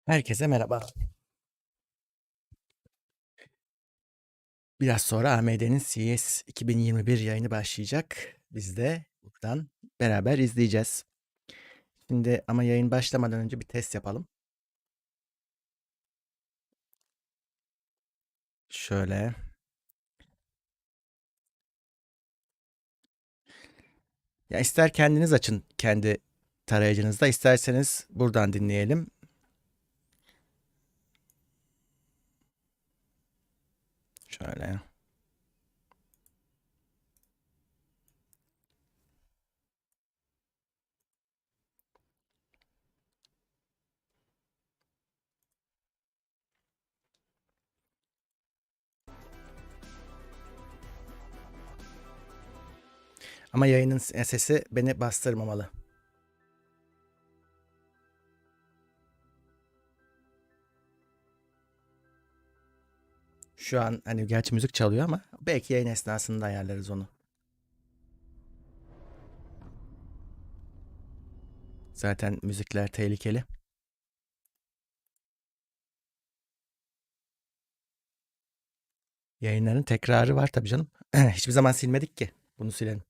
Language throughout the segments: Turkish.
Herkese merhaba. Biraz sonra AMD'nin CES 2021 yayını başlayacak. Biz de buradan beraber izleyeceğiz. Şimdi ama yayın başlamadan önce bir test yapalım. Şöyle. Ya ister kendiniz açın kendi tarayıcınızda, isterseniz buradan dinleyelim. Şöyle. Ama yayının sesi beni bastırmamalı. Şu an hani gerçi müzik çalıyor ama belki yayın esnasında ayarlarız onu. Zaten müzikler tehlikeli. Yayınların tekrarı var tabii canım. Hiçbir zaman silmedik ki. Bunu silelim.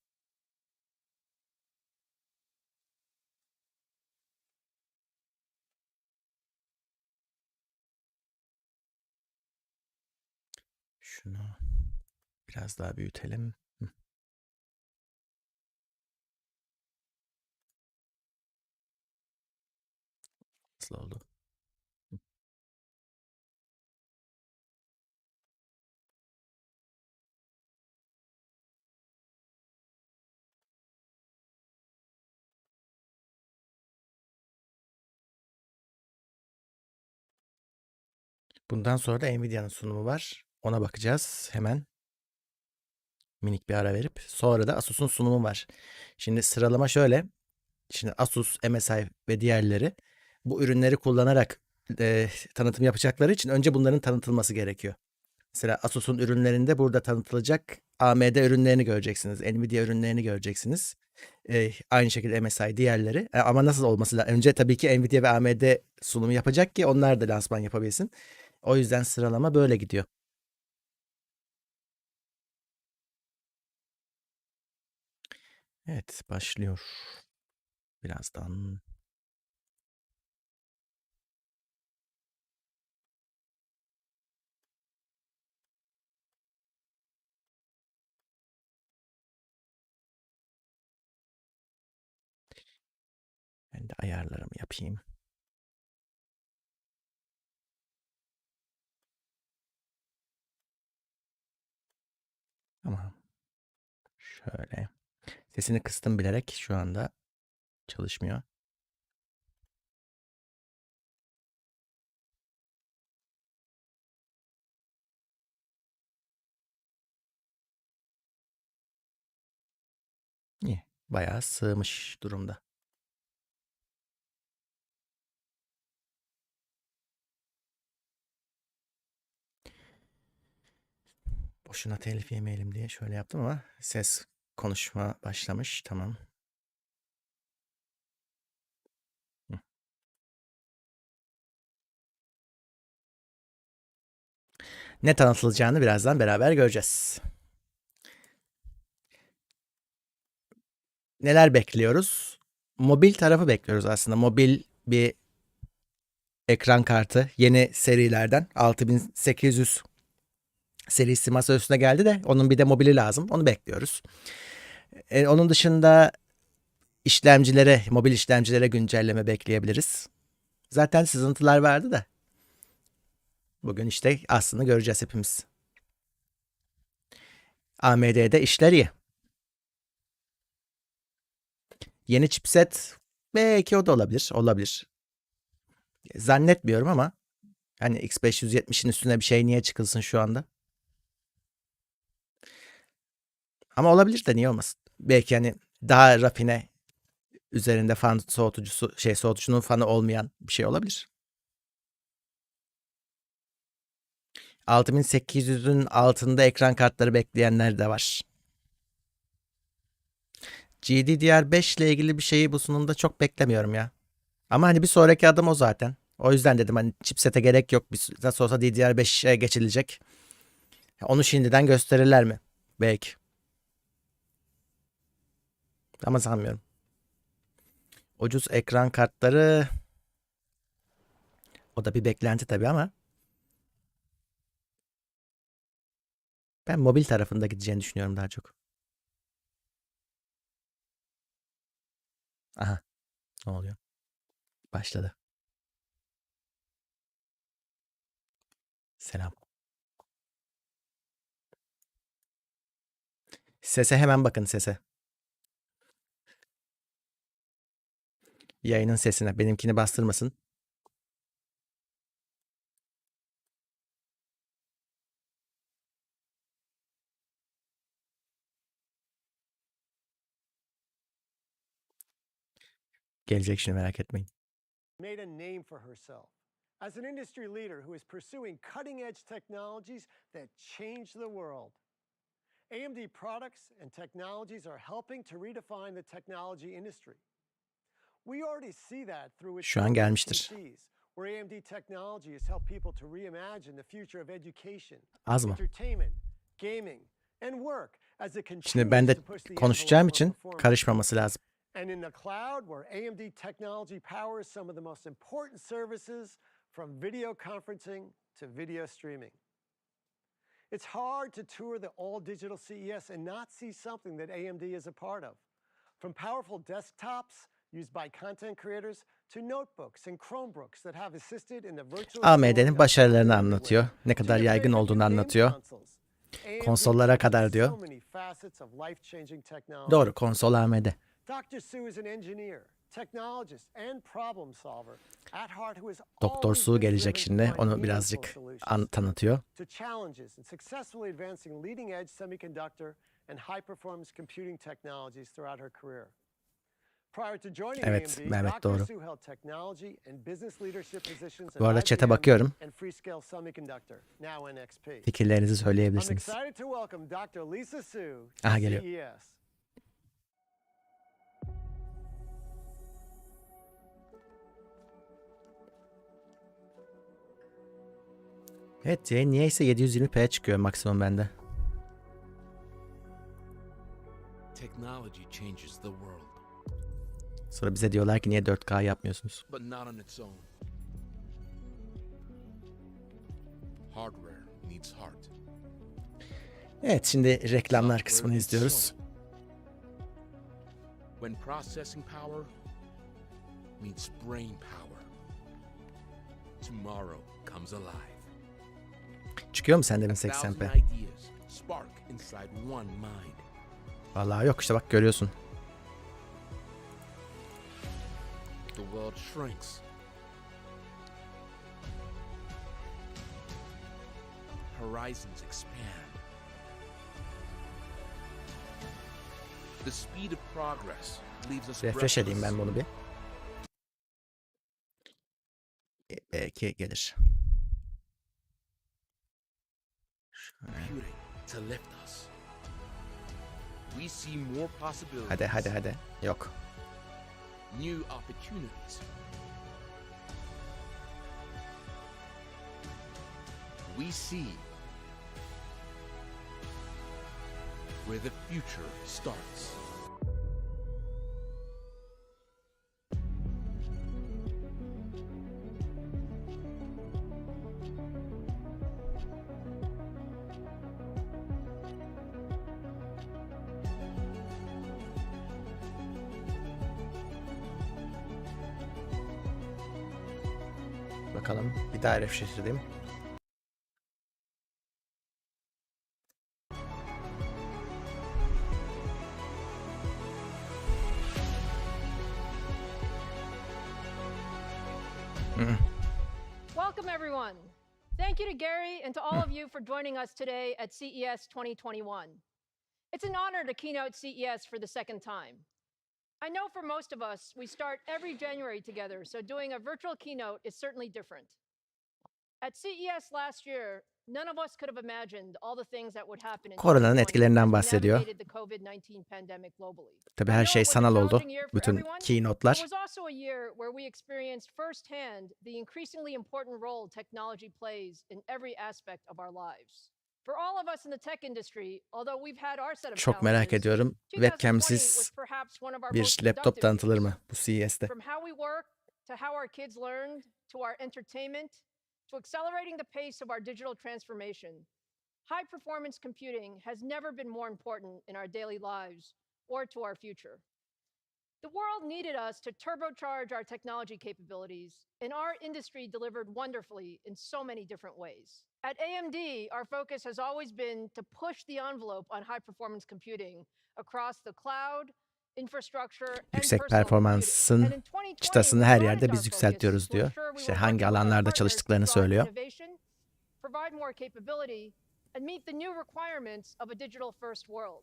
Şunu biraz daha büyütelim. Nasıl oldu? Bundan sonra da Nvidia'nın sunumu var. Ona bakacağız hemen. Minik bir ara verip. Sonra da Asus'un sunumu var. Şimdi sıralama şöyle. Şimdi Asus, MSI ve diğerleri bu ürünleri kullanarak tanıtım yapacakları için önce bunların tanıtılması gerekiyor. Mesela Asus'un ürünlerinde burada tanıtılacak AMD ürünlerini göreceksiniz. Nvidia ürünlerini göreceksiniz. Aynı şekilde MSI diğerleri. Ama nasıl olması lazım? Önce tabii ki Nvidia ve AMD sunumu yapacak ki onlar da lansman yapabilsin. O yüzden sıralama böyle gidiyor. Evet, başlıyor. Birazdan. Ben de ayarlarımı yapayım. Tamam. Şöyle. Sesini kıstım bilerek şu anda çalışmıyor. İyi. Bayağı sığmış durumda. Boşuna telif yemeyelim diye şöyle yaptım ama ses konuşma başlamış. Tamam. Hı. Ne tanıtılacağını birazdan beraber göreceğiz. Neler bekliyoruz? Mobil tarafı bekliyoruz aslında. Mobil bir ekran kartı yeni serilerden 6800 serisi masa üstüne geldi de onun bir de mobili lazım. Onu bekliyoruz. Onun dışında işlemcilere, mobil işlemcilere güncelleme bekleyebiliriz. Zaten sızıntılar vardı da bugün işte aslında göreceğiz hepimiz. AMD'de işler iyi. Yeni chipset belki o da olabilir. Olabilir. Zannetmiyorum ama hani X570'in üstüne bir şey niye çıkılsın şu anda? Ama olabilir de niye olmasın? Belki hani daha rafine üzerinde fan soğutucusu soğutucunun fanı olmayan bir şey olabilir. 6800'ün altında ekran kartları bekleyenler de var. GDDR5 ile ilgili bir şeyi bu sunumda çok beklemiyorum ya. Ama hani bir sonraki adım o zaten. O yüzden dedim hani chipsete gerek yok. Nasıl olsa DDR5'e geçilecek. Onu şimdiden gösterirler mi? Belki. Ama sanmıyorum. Ucuz ekran kartları, o da bir beklenti tabii ama ben mobil tarafında gideceğini düşünüyorum daha çok. Aha, ne oluyor? Başladı. Selam. Sese hemen bakın, sese. Yayının sesine. Benimkini bastırmasın. Gelecek şimdi, merak etmeyin. Made a name for herself as an industry leader who is pursuing cutting-edge technologies that change the world. AMD products and technologies are helping to redefine the technology industry. We already see that through its Şu an gelmiştir. CES, where AMD technology has helped people to reimagine the future of education, Az mı? entertainment, gaming, and work as it Şimdi ben continues de to push the konuşacağım envelope of için performance. karışmaması lazım. And in the cloud, where AMD technology powers some of the most important services, from video conferencing to video streaming. It's hard to tour the all-digital CES and not see something that AMD is a part of. From powerful desktops used by content creators to notebooks and Chromebooks that have assisted in the virtual AMD'nin başarılarını anlatıyor. Ne kadar yaygın olduğunu anlatıyor. Konsollara kadar diyor. Doğru, konsol AMD. Doktor Su gelecek şimdi. Onu birazcık tanıtıyor. Evet, Mehmet doğru. Bu arada chat'e bakıyorum. Fikirlerinizi söyleyebilirsiniz. Aha, geliyor. Evet, niyeyse 720p çıkıyor maksimum bende. Sonra bize diyorlar ki niye 4K yapmıyorsunuz? Evet, şimdi reklamlar kısmını izliyoruz. When processing power meets brain power, tomorrow comes alive. Çıkıyor mu sende 1080p? Vallahi yok işte, bak görüyorsun. The world shrinks. Horizons expand. The speed of progress leaves us Refresh edeyim ben bunu bir. Ki gelir. To lift us. We see more possibilities. Hadi. Yok. New opportunities. We see where the future starts. Bakalım, bir daha refresh edeyim. Welcome, everyone. Thank you to Gary and to all of you for joining us today at CES 2021. It's an honor to keynote CES for the second time. I know for most of us, we start every January together, so doing a virtual keynote is certainly different. At CES last year, None of us could have imagined all the things that would happen in Koronanın 2020 etkilerinden as we bahsediyor. navigated the COVID-19 pandemic globally. Tabii I her know şey it was a sanal oldu. challenging year for Bütün everyone. It keynote'lar. was also a year where we experienced firsthand the increasingly important role technology plays in every aspect of our lives. For all of us in the tech industry, although we've had our set of Çok merak challenges, ediyorum. 2020 was Webcam'siz perhaps one of our bir most laptop productive tanıtılır years. mı bu CES'te? From how we work to how our kids learned to our entertainment to accelerating the pace of our digital transformation, high-performance computing has never been more important in our daily lives or to our future. The world needed us to turbocharge our technology capabilities, and our industry delivered wonderfully in so many different ways. At AMD, our focus has always been to push the envelope on high-performance computing across the cloud, infrastructure, and Yüksek personal computing. performansın And in 2020, çıtasını we her broadened yerde our biz focus yükseltiyoruz to diyor. ensure we İşte were hangi working with our alanlarda partners to çalıştıklarını drive söylüyor. innovation, provide more capability, and meet the new requirements of a digital-first world.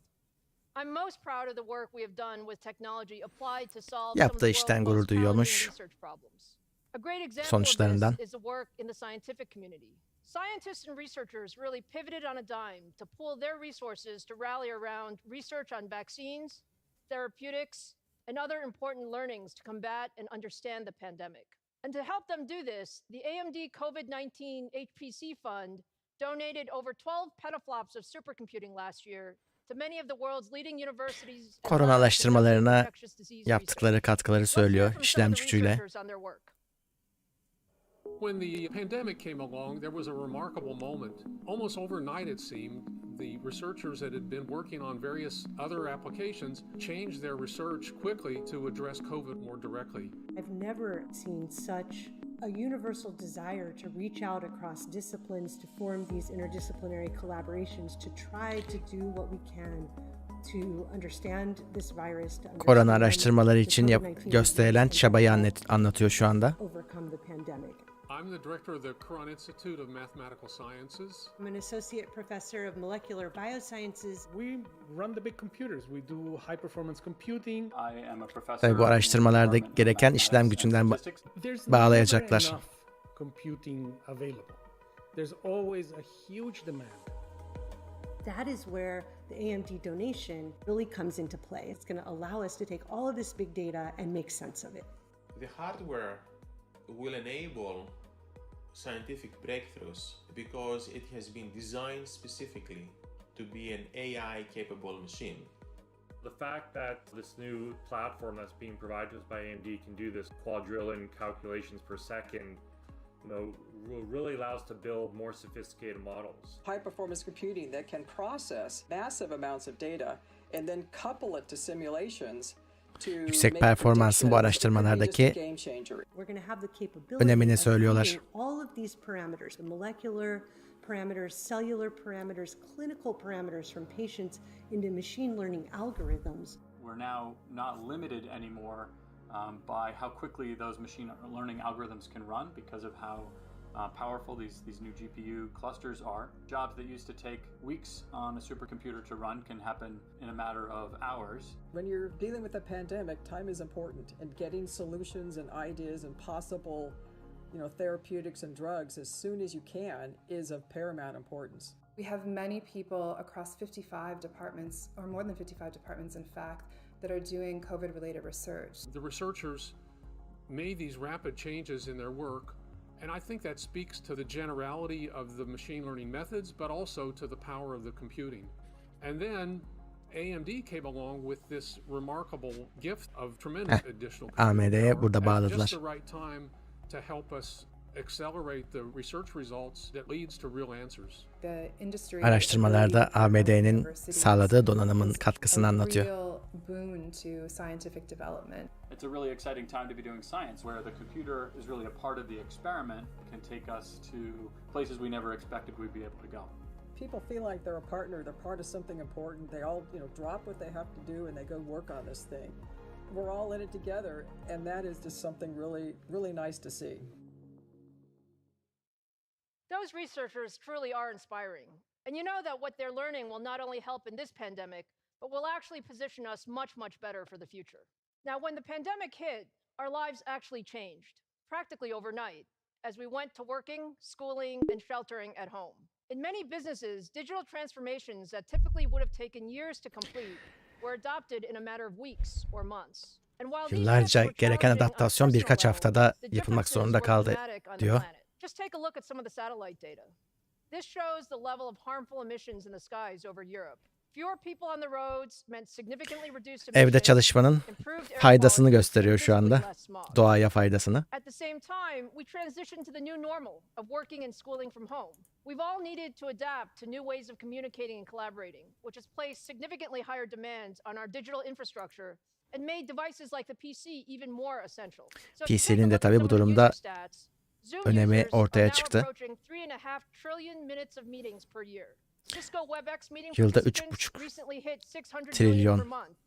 I'm most proud of the work we have done with technology applied to solve some of Yaptığı the işten world's gurur most challenging duyuyormuş. research problems. A great example of Sonuçlarından. this is the work in the scientific community. Scientists and researchers really pivoted on a dime to pool their resources to rally around research on vaccines, therapeutics, and other important learnings to combat and understand the pandemic. And to help them do this, the AMD COVID-19 HPC Fund donated over 12 petaflops of supercomputing last year to many of the world's leading universities and Korona labs araştırmalarına conducting infectious disease research. yaptıkları katkıları Let's hear söylüyor from some of işlemci the gücüyle. researchers on their work. When the pandemic came along, there was a remarkable moment. Almost overnight, it seemed, the researchers that had been working on various other applications changed their research quickly to address COVID more directly. I've never seen such a universal desire to reach out across disciplines to form these interdisciplinary collaborations to try to do what we can to understand this virus, to Korona understand araştırmaları the için COVID-19 gösterilen disease çabayı and anlatıyor şu anda. overcome the pandemic. I'm the director of the Quran Institute of Mathematical Sciences. I'm an associate professor of molecular biosciences. We run the big computers. We do high performance computing. I am a professor Tabii bu in the araştırmalarda Department of gereken Mathematics işlem and gücünden Statistics. There's bağlayacaklar. never enough computing available. There's always a huge demand. That is where the AMD donation really comes into play. It's going to allow us to take all of this big data and make sense of it. The hardware will enable scientific breakthroughs because it has been designed specifically to be an AI-capable machine. The fact that this new platform that's being provided to us by AMD can do this quadrillion calculations per second, really allows us to build more sophisticated models. High performance computing that can process massive amounts of data and then couple it to simulations. Yüksek performansın bu araştırmalardaki önemini söylüyorlar. All of these parameters, the molecular parameters, cellular parameters, clinical parameters from patients into machine learning algorithms. We're now not limited anymore by how quickly those machine learning algorithms can run because of how powerful these new GPU clusters are. Jobs that used to take weeks on a supercomputer to run can happen in a matter of hours. When you're dealing with a pandemic, time is important, and getting solutions and ideas and possible, therapeutics and drugs as soon as you can is of paramount importance. We have many people across 55 departments, or more than 55 departments in fact, that are doing COVID-related research. The researchers made these rapid changes in their work, and I think that speaks to the generality of the machine learning methods, but also to the power of the computing. And then AMD came along with this remarkable gift of tremendous additional AMD'ye burada at bağladılar. just the right time to help us accelerate the research results that leads to real answers. Araştırmalarda AMD'nin sağladığı donanımın katkısını anlatıyor. It's a really exciting time to be doing science where the computer is really a part of the experiment, can take us to places we never expected we'd be able to go. People feel like they're a partner, they're part of something important. They all, drop what they have to do and they go work on this thing. We're all in it together, and that is just something really, really nice to see. Those researchers truly are inspiring. And you know that what they're learning will not only help in this pandemic, but will actually position us much, much better for the future. Now, when the pandemic hit, our lives actually changed, practically overnight, as we went to working, schooling, and sheltering at home. In many businesses, digital transformations that typically would have taken years to complete were adopted in a matter of weeks or months. And while these shifts Yıllarca were gereken challenging on a adaptasyon personal birkaç level, haftada the yapılmak differences zorunda were kaldı dramatic on the diyor. planet. Just take a look at some of the satellite data. This shows the level of harmful emissions in the skies over Europe. Fewer people on the roads meant significantly reduced Evde emissions, çalışmanın improved air faydasını quality, gösteriyor and şu physically anda. less smog. Doğaya faydasını. At the same time, we transitioned to the new normal of working and schooling from home. We've all needed to adapt to new ways of communicating and collaborating, which has placed significantly higher demands on our digital infrastructure and made devices like the PC even more essential. So if you take a PC'nin de look at tabii some bu of the durumda user stats, Zoom önemi users are ortaya now çıktı. approaching 3.5 trillion minutes of meetings per year. Cisco WebEx meeting Yılda participants 3,5 recently hit 600 million trilyon per month.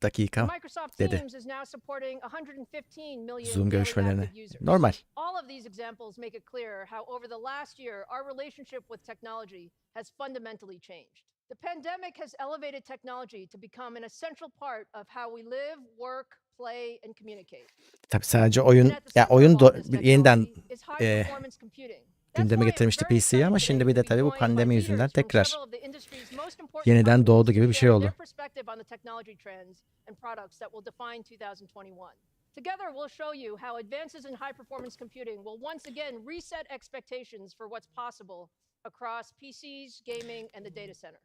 dakika Microsoft dedi Teams is now supporting 115 million Zoom daily görüşmelerini. active users. Normal. All of these examples make it clear how over the last year our relationship with technology has fundamentally changed. The pandemic has elevated technology to become an essential part of how we live, work, play and communicate. Tabii sadece And oyun, at the ya center oyun of all this yeniden technology is high performance computing. That's gündeme why it's getirmişti very PC'yi ama exciting şimdi today bir to de be tabii bu joined by pandemi leaders yüzünden from tekrar several of the industry's most important yeniden companies doğdu to gibi bir şey share oldu. their perspective on the technology trends and products that will define 2021. Together, we'll show you how advances in high-performance computing will once again reset expectations for what's possible across PCs, gaming, and the data center.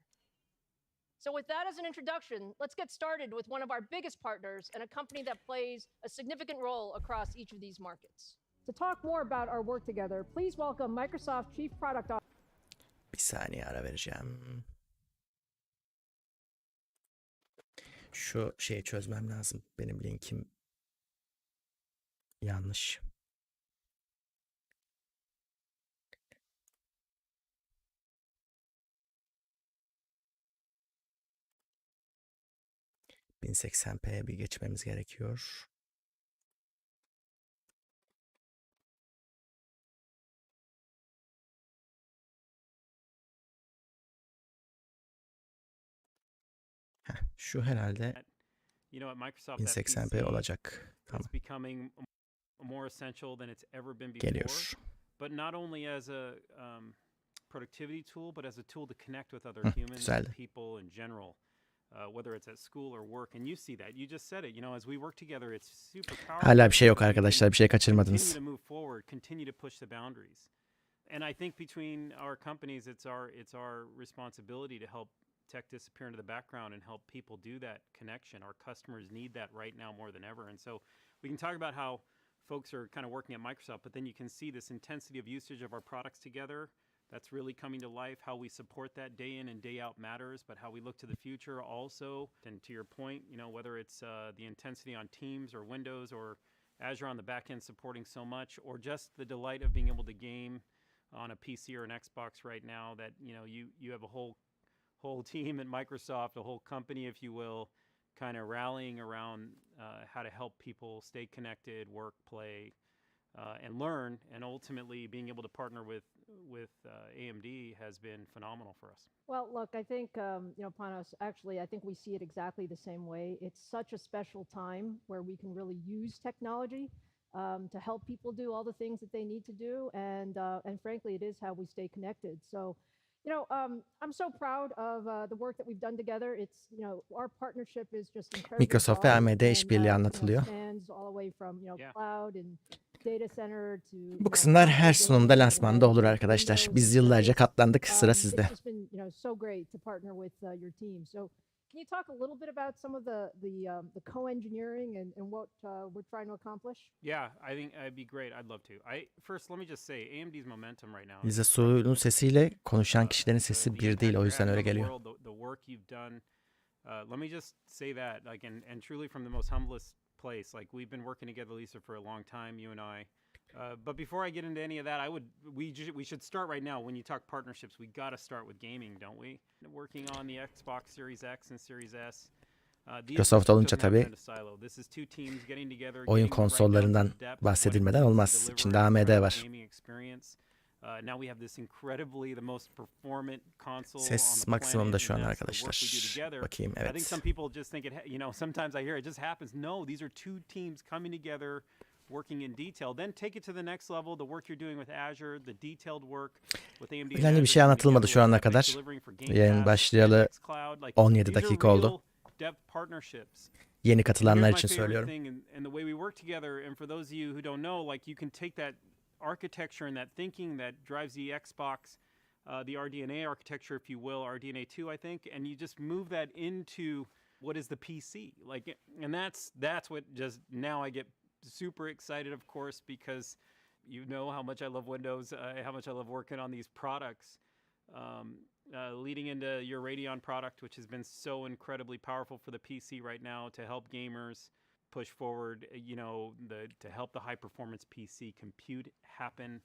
So with that as an introduction, let's get started with one of our biggest partners and a company that plays a significant role across each of these markets. To talk more about our work together, please welcome Microsoft Chief Product Officer. Bir saniye ara vereceğim. Şu şeyi çözmem lazım. Benim linkim yanlış. ...1080p'ye bir geçmemiz gerekiyor. Şu herhalde 1080p olacak. Tamam. Geliyor. But not only as a productivity tool, but as a tool to connect with other humans güzeldi. and people in general, whether it's at school or work. And you see that. You just said it. You know, as we work together, it's super powerful. Hala bir şey yok arkadaşlar. Bir şey kaçırmadınız. Continue to move forward, continue to push the boundaries. And I think between our companies, it's our responsibility to help tech disappear into the background and help people do that connection. Our customers need that right now more than ever. And so we can talk about how folks are kind of working at Microsoft, but then you can see this intensity of usage of our products together. That's really coming to life. How we support that day in and day out matters, but how we look to the future also. And to your point, you know, whether it's the intensity on Teams or Windows or Azure on the back end supporting so much, or just the delight of being able to game on a PC or an Xbox right now, that, you know, you have a whole team at Microsoft, a whole company, if you will, kind of rallying around how to help people stay connected, work, play, and learn, and ultimately being able to partner with AMD has been phenomenal for us. Well, look, I think, you know, Panos, actually, I think we see it exactly the same way. It's such a special time where we can really use technology to help people do all the things that they need to do, and frankly, it is how we stay connected. So, you know, I'm so proud of the work that we've done together. It's, you know, our partnership is just incredibly Microsoft ve AMD işbirliği anlatılıyor. spans all the way from, you know, cloud and data center to, Bu kısımlar her sunumda lansmanda olur arkadaşlar. Biz yıllarca katlandık. Sıra sizde. It's just been, you know, so great to partner with your team. So, can you talk a little bit about some of the co-engineering and what we're trying to accomplish? Yeah, I think it'd be great. I'd love to. First, let me just say, AMD's momentum right now. Liza Su'nun sesiyle konuşan kişilerin sesi bir değil, o yüzden öyle geliyor. The work you've done. Let me just say that, like, and truly from the most humblest place. Like, we've been working together, Lisa, for a long time, you and I. But before I get into any of that, we should start right now. When you talk partnerships, we got to start with gaming, don't we? Working on the Xbox Series X and Series S. Microsoft olunca tabii oyun konsollarından bahsedilmeden olmaz. İçinde AMD var. Ses maksimumda şu an arkadaşlar. Bakayım, evet. working in detail. Then take it to the next level, the work you're doing with Azure, the detailed work with AMD. Önemli bir şey anlatılmadı şu ana kadar. Yayın başlayalı 17 dakika oldu. Yeni katılanlar için söylüyorum. And the way we work together, and for those of you who don't know, like you can take that architecture and that thinking that drives the Xbox, the RDNA architecture, if you will, RDNA2, I think, and you just move that into what is the PC, like, and that's what just now I get super excited, of course, because you know how much I love Windows, how much I love working on these products. Leading into your Radeon product, which has been so incredibly powerful for the PC right now to help gamers push forward, you know, to help the high performance PC compute happen.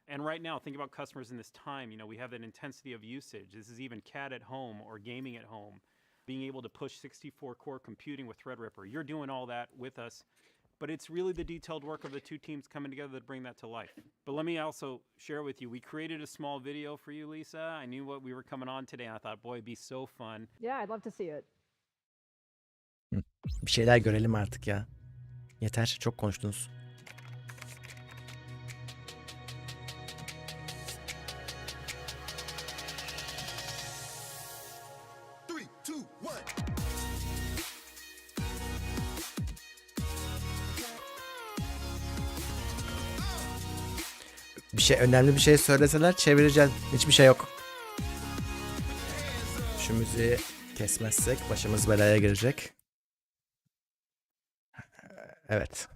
And right now, think about customers in this time. You know, we have that intensity of usage. This is even CAD at home or gaming at home, being able to push 64 core computing with Threadripper. You're doing all that with us. But it's really the detailed work of the two teams coming together to bring that to life. But let me also share with you, we created a small video for you, Lisa. I knew what we were coming on today, and I thought, boy, it'd be so fun. Yeah, I'd love to see it. Bir şeyler görelim artık ya. Yeter, çok konuştunuz. Önemli bir şey söyleseler çevireceğim. Hiçbir şey yok. Şu müziği kesmezsek başımız belaya girecek. Evet.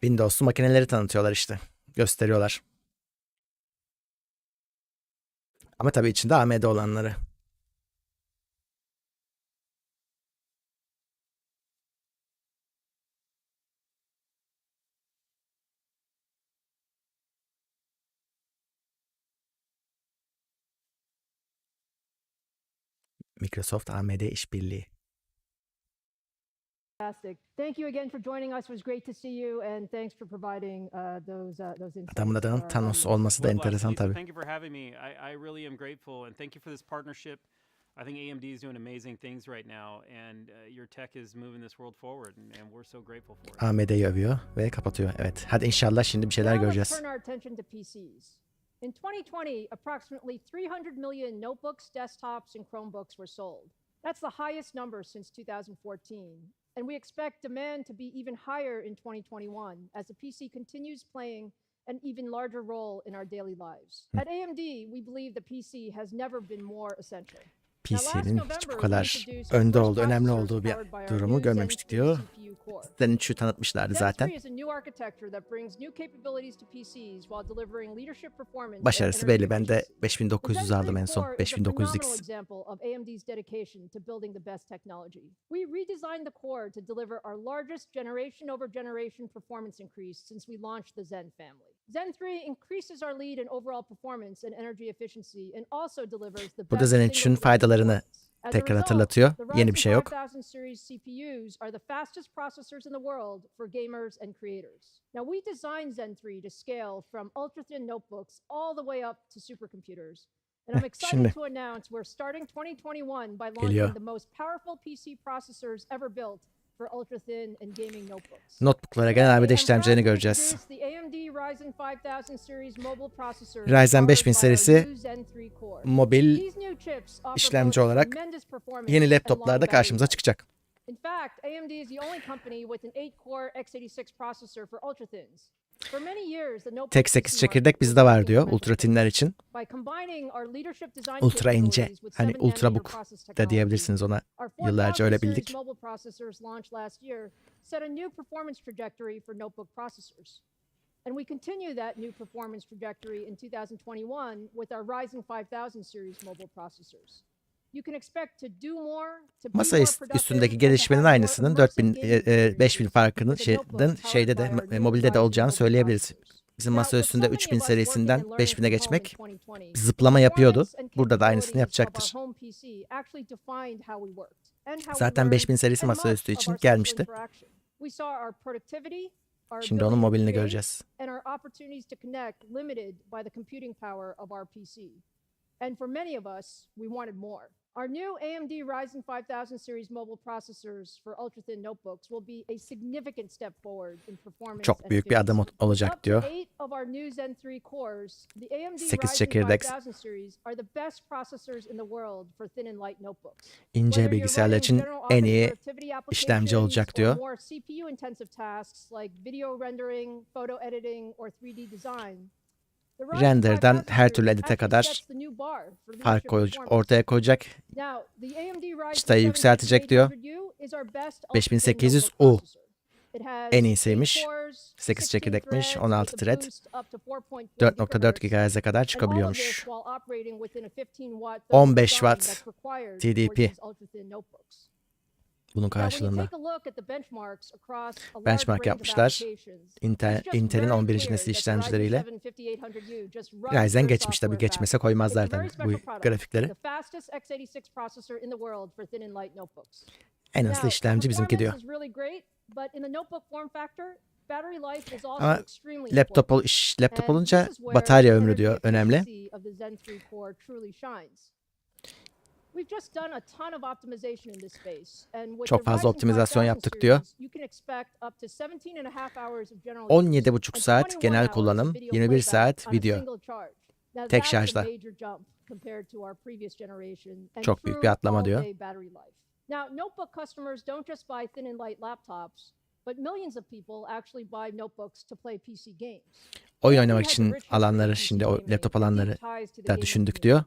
Windows'lu makineleri tanıtıyorlar işte. Gösteriyorlar. Ama tabii içinde AMD olanları. Microsoft AMD işbirliği. Fantastic. Thank you again for joining us. It was great to see you, and thanks for providing those insights. Adamın adının Thanos olması da enteresan tabii. Thank you for having me. I really am grateful, and thank you for this partnership. I think AMD is doing amazing things right now, and your tech is moving this world forward, and we're so grateful for it. AMD'yi övüyor ve kapatıyor. Evet. Hadi inşallah şimdi bir şeyler göreceğiz. Turn our attention to PCs. In 2020, approximately 300 million notebooks, desktops, and Chromebooks were sold. That's the highest number since 2014. And we expect demand to be even higher in 2021 as the PC continues playing an even larger role in our daily lives. At AMD, we believe the PC has never been more essential. PC'nin hiç bu kadar önde olduğu, önemli olduğu bir durumu görmemiştik diyor. Zen 3'ü tanıtmışlardı zaten. Başarısı belli. Ben de 5900 aldım en son. 5900X. We redesigned the core to deliver our largest generation over generation performance increase since we launched the Zen family. Zen 3 increases our lead in overall performance and energy efficiency and also delivers the Burada Zen 3'ün faydalarını tekrar hatırlatıyor. Yeni bir şey yok. Series CPUs are the fastest processors in the world for gamers and creators. Now we designed Zen 3 to scale from ultra-thin notebooks all the way up to supercomputers. And I'm excited to announce we're starting 2021 by launching the most powerful PC processors ever built for ultra-thin and gaming notebooks. Notebook'lara gelen AMD işlemcilerini göreceğiz. Ryzen 5000 serisi mobil işlemci olarak yeni laptoplarda karşımıza çıkacak. In fact, AMD is the only company with an 8-core x86 processor for ultra-thins. Tek 8 çekirdek bizde var diyor ultra thinler için. Ultra ince, hani ultrabook da diyebilirsiniz ona. Yıllarca öyle bildik. And we continue that new performance trajectory in 2021 with our Ryzen 5000 series mobile processors. Masa üstündeki gelişmenin aynısının 5000 farkının şeyde de mobilde de olacağını söyleyebiliriz. Bizim masa üstünde 3000 serisinden 5000'e geçmek zıplama yapıyordu. Burada da aynısını yapacaktır. Zaten 5000 serisi masaüstü için gelmişti. our Şimdi onun ability to mobilini create, göreceğiz. and our opportunities to connect limited by the computing power of our PC. And for many of us, we wanted more. Our new AMD Ryzen 5000 series mobile processors for ultra-thin notebooks will be a significant step forward in performance Çok and büyük bir adım efficiency. olacak Up to diyor. 8 of our new Zen 3 cores, the AMD 8 Ryzen çekirdek 5000 series are the best processors in the world for thin and light notebooks. ince Whether you're bilgisayarlar running için general en office iyi productivity işlemci applications olacak or diyor. more CPU intensive tasks like video rendering, photo editing or 3D design, the Ryzen Render'dan 5000 her türlü series edite actually kadar sets the new bar for fark leadership performance. ortaya koyacak. Now, the AMD Ryzen Çıtayı 7 yükseltecek diyor. 5800U is our best ultra-thin 5800 notebook U processor. It has en 8 iyisiymiş. cores, 8 16 çekirdekmiş, threads 16 with a thread. boost up to 4.4 4.4 gigahertz. GHz'e kadar And all of this çıkabiliyormuş. while operating within a 15 watt 15 design watt that's required for TDP. these ultra-thin notebooks. Bunun Now, when you karşılığında take a look at the benchmarks across a large benchmark range of yapmışlar. applications, it's just Intel'in very 11. clear nesil that the Ryzen işlemcileriyle. 7 5800U just runs Ryzen their geçmiş tabii, software geçmese fast. koymaz It's a zaten very bu special product, grafikleri. the fastest x86 processor in the world for thin and light notebooks. En hızlı Now, işlemci bizimki diyor. performance is really great, but in the notebook form factor, battery life is also Ama extremely laptop important. laptop And olunca this is where batarya the ömrü energy diyor önemli. efficiency of the Zen 3 core truly shines. We've just done a ton of optimization in this space, and with Çok the fazla Ryzen optimizasyon 5000 yaptık diyor. series, you can expect up to 17.5 hours of general use 17,5 and saat 21 genel hours of kullanım, video 21 playback saat on a video. single charge. Now Tek that's a şarjda. major jump compared to our previous generation and Çok büyük bir true atlama diyor. all-day battery life. Now, notebook customers don't just buy thin and light laptops, but millions of people actually buy notebooks to play PC games. Oyun AMD oynamak has a için rich history alanları, in PC şimdi o gaming laptop and alanları deep ties to the da gaming düşündük community. diyor.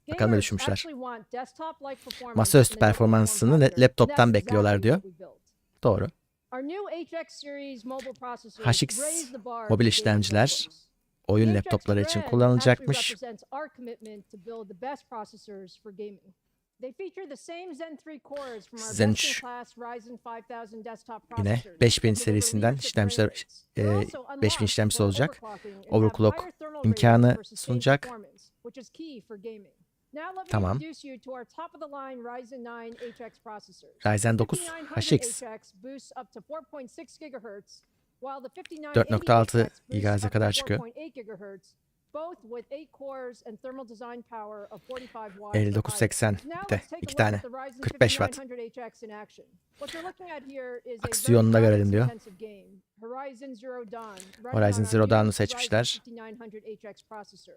Bakalım ne Gamers düşünmüşler. actually want desktop-like performance Masaüstü in a notebook form performansını factor, and laptoptan that's bekliyorlar exactly diyor. what we built. Doğru. Our new HX series mobile processors HX raise the bar mobil for gaming işlemciler notebooks. oyun The HX laptopları için brand actually kullanılacakmış. represents our commitment to build the best processors for gaming. They feature the same Zen 3 cores from our Zen 3 best-in-class Ryzen 5000 desktop yine processors 5000 that deliver serisinden leadership frame işlemciler rates. They're also 5000 unlocked işlemcisi for olacak. overclocking and have Overclock higher thermal ratings imkanı for sustained sunacak. performance, which is key for gaming. Now let me Tamam. introduce you to our top-of-the-line Ryzen 9 HX processors. Ryzen 9 5900 HX HX boosts up to 4.6 GHz, while the 5980 4.6 HX boosts GHz'e up kadar to çıkıyor. 4.8 GHz, both with 8 cores and thermal design power of 45 watts or higher. 5980 Now bir de let's take a 2 look tane at the Ryzen 45 watt. 5900 HX in action. What you're looking at here is a very Aksiyonunu da görelim diyor. graphics-intensive game, Horizon Zero Dawn, running Horizon on our Zero new Dawn'u Ryzen seçmişler. 5900 HX processor.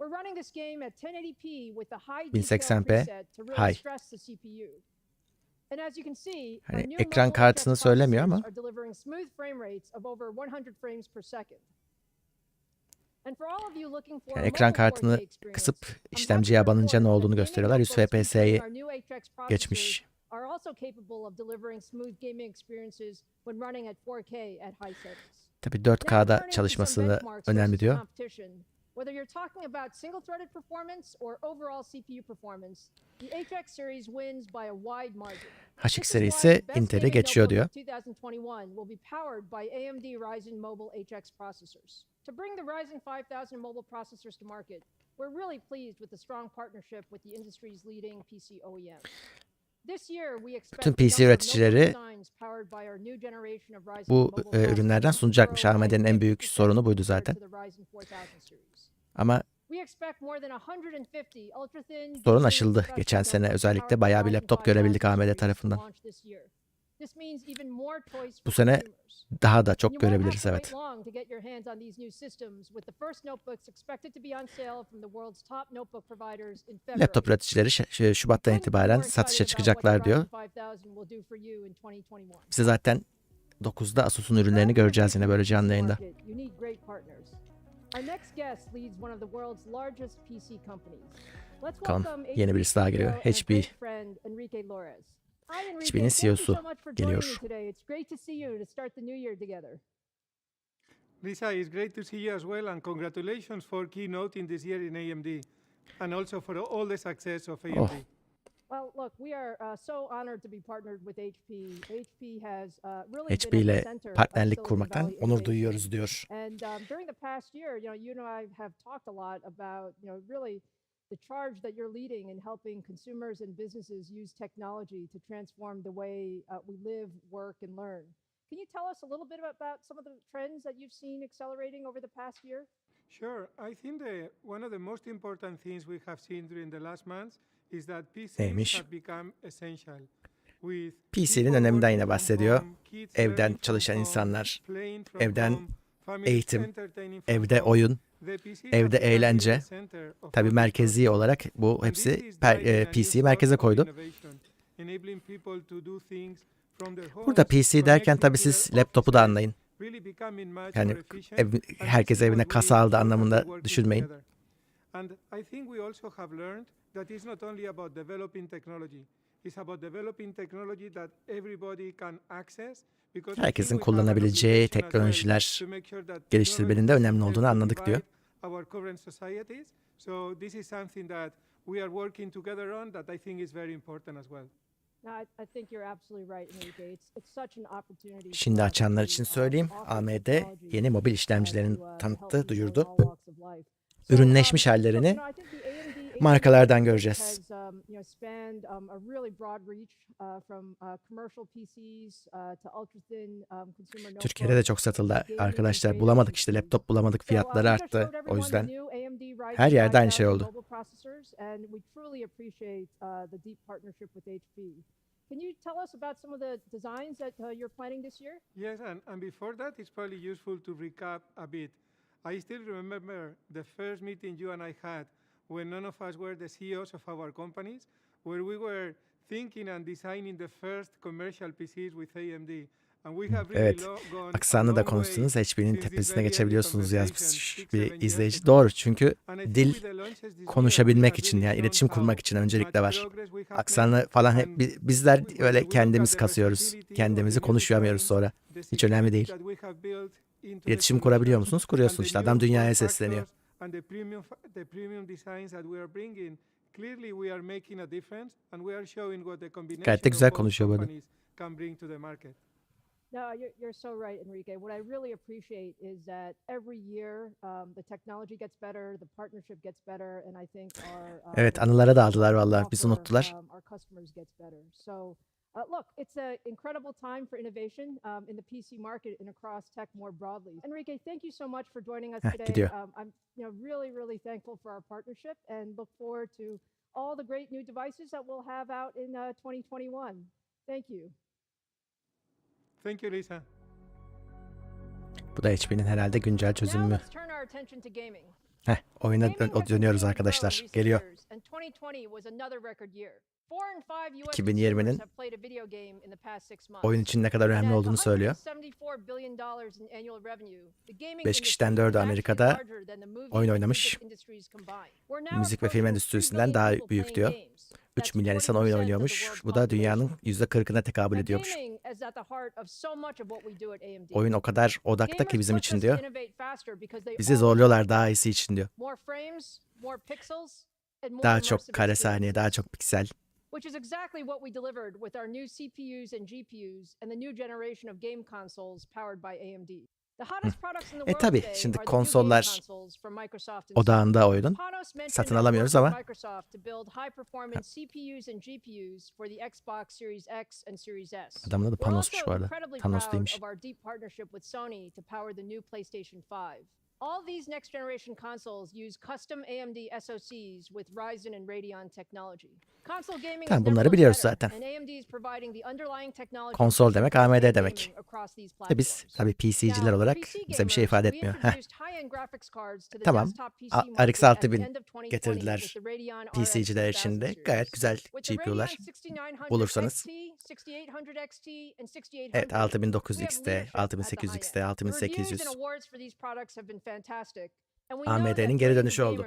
We're running this game at 1080p with the high 1080p detail preset to really high. stress the CPU. And as you can see, Hani our new ekran mobile kartını HX söylemiyor processors ama are delivering smooth frame rates of over 100 frames per second. And for all of you looking for yani a ekran mobile 4K kartını experience, kısıp I'm happy işlemciye to banınca report ne that olduğunu gaming gösteriyorlar. 100 notebooks FPS'yi featuring our new HX processors geçmiş. are also capable of delivering smooth gaming experiences when running at 4K at high settings. Tabii Now 4K'da turning to some çalışması benchmarks önemli versus diyor. competition. Whether you're talking about single-threaded performance or overall CPU performance, the HX series wins by a wide margin. HX This is serisi why the best Intel'i gaming geçiyor notebook diyor. of 2021 will be powered by AMD Ryzen Mobile HX processors. To bring the Ryzen 5000 mobile processors to market, we're really pleased with the strong partnership with the industry's leading PC OEMs. This year, we expect Bütün a PC number of üreticileri notebook designs powered by our new generation of Ryzen bu mobile ürünlerden processors to sunacakmış. grow by AMD'nin en büyük 50% sorunu buydu compared zaten. to the Ryzen 4000 series. Ama We expect more than 150 ultra-thin sorun gaming aşıldı. professional Geçen sene notebooks özellikle powered by bayağı bir Ryzen laptop görebildik 5000 AMD series to tarafından. launch this year. This means even more choice Bu for sene consumers. daha da You çok won't have görebiliriz, to evet. wait long to get your hands on these new systems, with the first notebooks expected to be on sale from the world's top notebook providers in February. Laptop üreticileri Şubat'tan Couldn't be itibaren more satışa excited about what the çıkacaklar diyor. Ryzen 5000 will do for you in 2021. Bize zaten 9'da Asus'un ürünlerini göreceğiz yine böyle canlı yayında. You need great partners. Our next guest leads one of the world's largest PC companies. Let's Bakalım, welcome yeni birisi daha geliyor. CEO and HP. great friend Enrique Lores. Hi, Enrique. HP'nin Thank you CEO'su so much for joining geliyor. me today. It's great to see you to start the new year together. Lisa, it's great to see you as well, and congratulations for keynoting this year in AMD, and also for all the success of AMD. Oh. Well, look, we are so honored to be partnered with HP. HP has really HP been at ile the center of partnerlik Silicon kurmaktan Valley onur innovation. duyuyoruz diyor. And during the past year, you and I have talked a lot about, really the charge that you're leading in helping consumers and businesses use technology to transform the way we live, work, and learn. Can you tell us a little bit about some of the trends that you've seen accelerating over the past year? Sure. I think one of the most important things we have seen during the last months is that PCs Neymiş? have become essential. With PC'nin people öneminden yine working from bahsediyor. home, kids Evden learning from çalışan home, insanlar, playing from evden home, families eğitim, entertaining from evde home. oyun, The PCs have evde become really eğlence. the center of Tabii all this merkezi process. olarak bu And this hepsi is driving a new PC'yi source merkeze of koydu. innovation, enabling people to do things from their Burada homes, PC derken connecting tabii to their siz laptopu da offices, anlayın. really becoming much Yani more efficient. And this herkes is evine what kasa aldı all have been anlamında working düşünmeyin. together. And I think we also have learned that it's not only about developing technology. It's about developing technology that everybody can access. Because I think Herkesin we have an kullanabileceği obligation as well teknolojiler to make sure that geliştirmenin de technology önemli doesn't olduğunu help to anladık diyor. divide our current societies. So this is something that we are working together on that I think is very important as well. No, I think you're absolutely right, Enrique. It's such an opportunity. Şimdi açanlar için söyleyeyim. AMD yeni mobil işlemcilerini tanıttı, duyurdu. Ürünleşmiş hallerini markalardan göreceğiz. Türkiye'de de çok satıldı arkadaşlar. Bulamadık işte, laptop bulamadık, fiyatları arttı. O yüzden her yerde aynı şey oldu. Can you tell us about some of the designs that you're planning this year? Yes, and before that, it's probably useful to recap a bit. I still remember the first meeting you and I had when none of us were the CEOs of our companies, where we were thinking and designing the first commercial PCs with AMD. Evet, aksanlı da konuştunuz. HP'nin tepesine geçebiliyorsunuz yazmış bir izleyici. Doğru, çünkü dil konuşabilmek için, yani iletişim kurmak için öncelikle var. Aksanlı falan hep bizler öyle kendimiz kasıyoruz. Kendimizi konuşamıyoruz sonra. Hiç önemli değil. İletişim kurabiliyor musunuz? Kuruyorsunuz işte. Adam dünyaya sesleniyor. Gayet de güzel konuşuyor bu arada. No, you're so right, Enrique. What I really appreciate is that every year the technology gets better, the partnership gets better, and I think our evet, anılara da aldılar vallahi. Biz unuttular. Our customers gets better. So look, it's an incredible time for innovation in the PC market and across tech more broadly. Enrique, thank you so much for joining us today. Gidiyor. I'm really thankful for our partnership and look forward to all the great new devices that we'll have out in 2021. Thank you. Thank you, Lisa. Bu da HP'nin herhalde güncel çözümü. Now let's turn our attention to gaming. Oyuna dönüyoruz arkadaşlar. Geliyor. 2020'nin oyun için ne kadar önemli olduğunu söylüyor. 5 kişiden 4'ü Amerika'da oyun oynamış. Müzik ve film endüstrisinden daha büyük diyor. 3 milyar insan oyun oynuyormuş. Bu da dünyanın %40'ına tekabül ediyormuş. Oyun o kadar odakta ki bizim için diyor. Bizi zorluyorlar daha iyisi için diyor. Daha çok kare saniye, daha çok piksel. Which is exactly what we delivered with our new CPUs and GPUs and the new generation of game consoles powered by AMD. Tabii şimdi konsollar odağında oyunun. Satın alamıyoruz ama adamın adı Panos'muş bu arada. Panos değilmiş. All these next generation consoles use custom AMD SoCs with Ryzen and Radeon technology. Console gaming Tamam, bunları biliyoruz zaten. Konsol demek AMD demek. Biz tabii PC'ciler olarak bize bir şey ifade etmiyor. Tamam, RX 6000 getirdiler PC'ciler için de. Gayet güzel GPU'lar bulursanız. Evet, 6900 XT, 6800 XT, 6800. AMD'nin geri dönüşü oldu.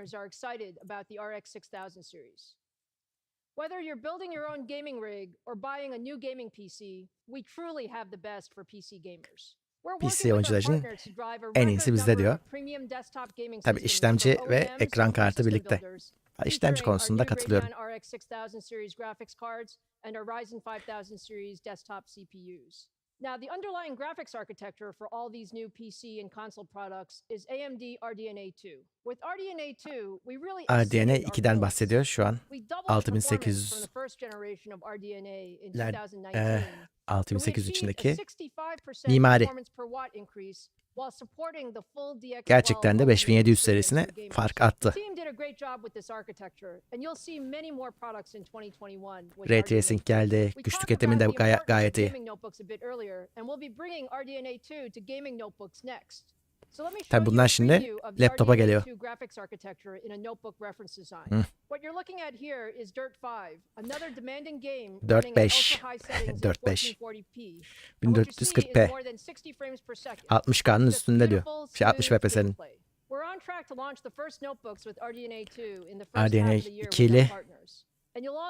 Whether you're building your own gaming rig or buying a new gaming PC, we truly have the best for PC gamers. PC oyuncular için en iyisi bizde diyor. Tabii işlemci ve ekran kartı birlikte. İşlemci konusunda katılıyorum. Now, the underlying graphics architecture for all these new PC and console products is AMD RDNA 2. With RDNA 2, we really RDNA 2'den bahsediyor şu an. 6800 6800 içindeki mimari. Gerçekten de 5700 serisine fark attı. Ray Tracing geldi. Güç tüketimi de gayet iyi. Tabii bunlar şimdi laptopa geliyor. 4.5 1440p 60K'nın üstünde diyor. 60 FPS'nin. RDNA 2 ile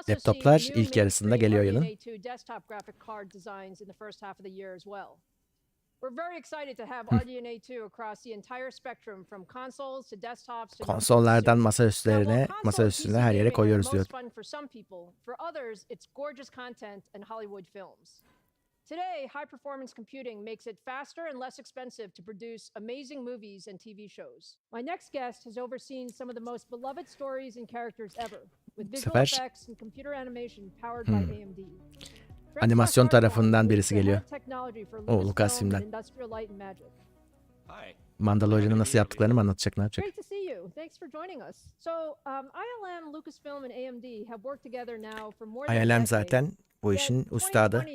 laptoplar ilk yarısında geliyor yılın. Konsollardan masaüstüne her yere koyuyoruz diyor. Today, high-performance computing makes it faster and less expensive to produce amazing movies and TV shows. My next guest has overseen some of the most beloved stories and characters ever, with visual effects and computer animation powered by AMD. Animasyon tarafından birisi geliyor. Lucasfilm'den. Mandalorian'ı nasıl yaptıklarını mı anlatacak, ne yapacak? ILM zaten bu işin ustadı.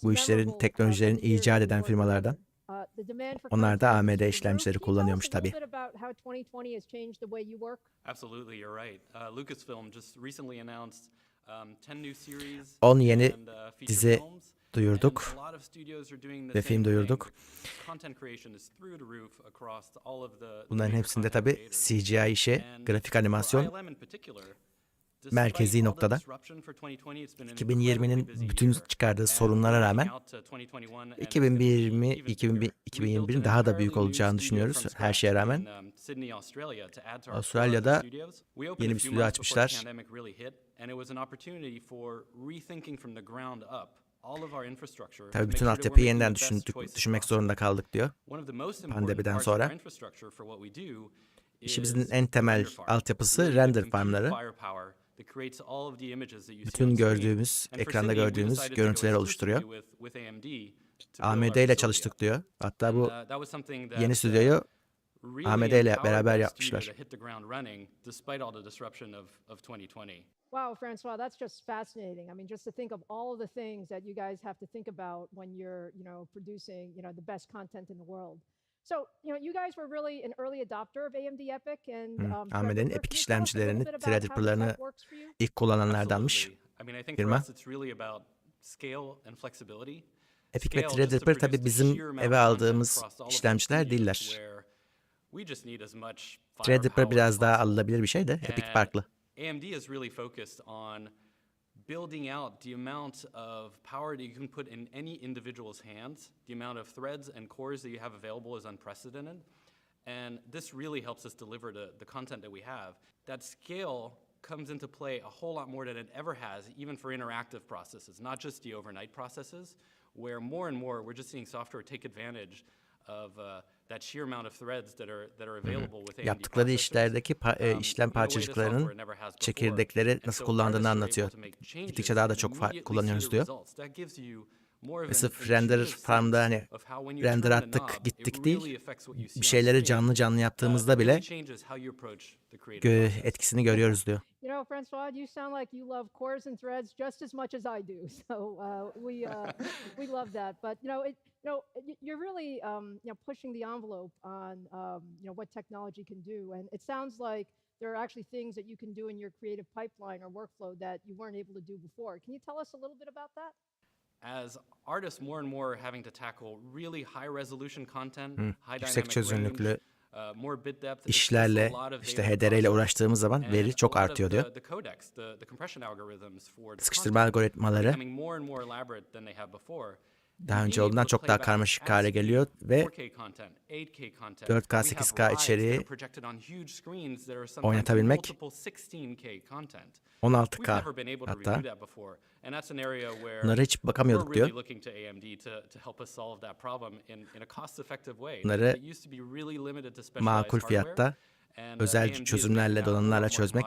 Bu işlerin, teknolojilerin icat eden firmalardan. Onlar da AMD işlemcileri kullanıyormuş tabii. Absolutely, you're right. Lucasfilm just recently announced 10 new series 10 yeni dizi duyurduk ve film duyurduk. Bunların hepsinde tabii CGI işi, grafik animasyon merkezi noktada. 2020'nin bütün çıkardığı sorunlara rağmen 2021'in daha da büyük olacağını düşünüyoruz her şeye rağmen. Avustralya'da yeni bir stüdyo açmışlar. Tabii bütün altyapıyı yeniden düşünmek zorunda kaldık diyor. Pandemiden sonra. İşimizin en temel altyapısı render farmları. Bütün gördüğümüz, ekranda gördüğümüz görüntüleri oluşturuyor. AMD ile çalıştık diyor. Hatta bu yeni stüdyoyu AMD ile beraber yapmışlar. Wow, Francois, that's just fascinating. I mean, just to think of all of the things that you guys have to think about when you're, producing, the best content in the world. So, you guys were really an early adopter of AMD EPYC and AMD'nin EPYC işlemcilerini, Threadripper'larını ilk kullananlardanmış firma. EPYC ve Threadripper tabii bizim eve aldığımız işlemciler değiller. Threadripper biraz daha alınabilir bir şey de EPYC farklı. AMD is really focused on building out the amount of power that you can put in any individual's hands. The amount of threads and cores that you have available is unprecedented. And this really helps us deliver the content that we have. That scale comes into play a whole lot more than it ever has, even for interactive processes, not just the overnight processes, where more and more we're just seeing software take advantage of that sheer amount of threads that are available with AMD. Yaptıkları işlerdeki işlem parçacıklarının çekirdekleri nasıl kullandığını anlatıyor. Gittikçe daha da çok kullanıyoruz diyor. Ve sırf render farmda hani render attık gittik değil, bir şeyleri canlı yaptığımızda bile etkisini görüyoruz diyor. Francois, you sound like you love cores and threads just as much as I do. So we love that. But you're really pushing the envelope on what technology can do, and it sounds like there are actually things that you can do in your creative pipeline or workflow that you weren't able to do before. Can you tell us a little bit about that? As artists more and more having to tackle really high resolution content, high yüksek çözünürlüklü more bit depth, işlerle, işte HDR ile uğraştığımız zaman veri çok artıyor diyor. Sıkıştırma algoritmaları daha önce olduğundan çok daha karmaşık hale geliyor ve 4K, 8K içeriği oynatabilmek 16K hatta. Bunlara hiç bakamıyorduk diyor. Bunları makul fiyatta özel çözümlerle, donanımlarla çözmek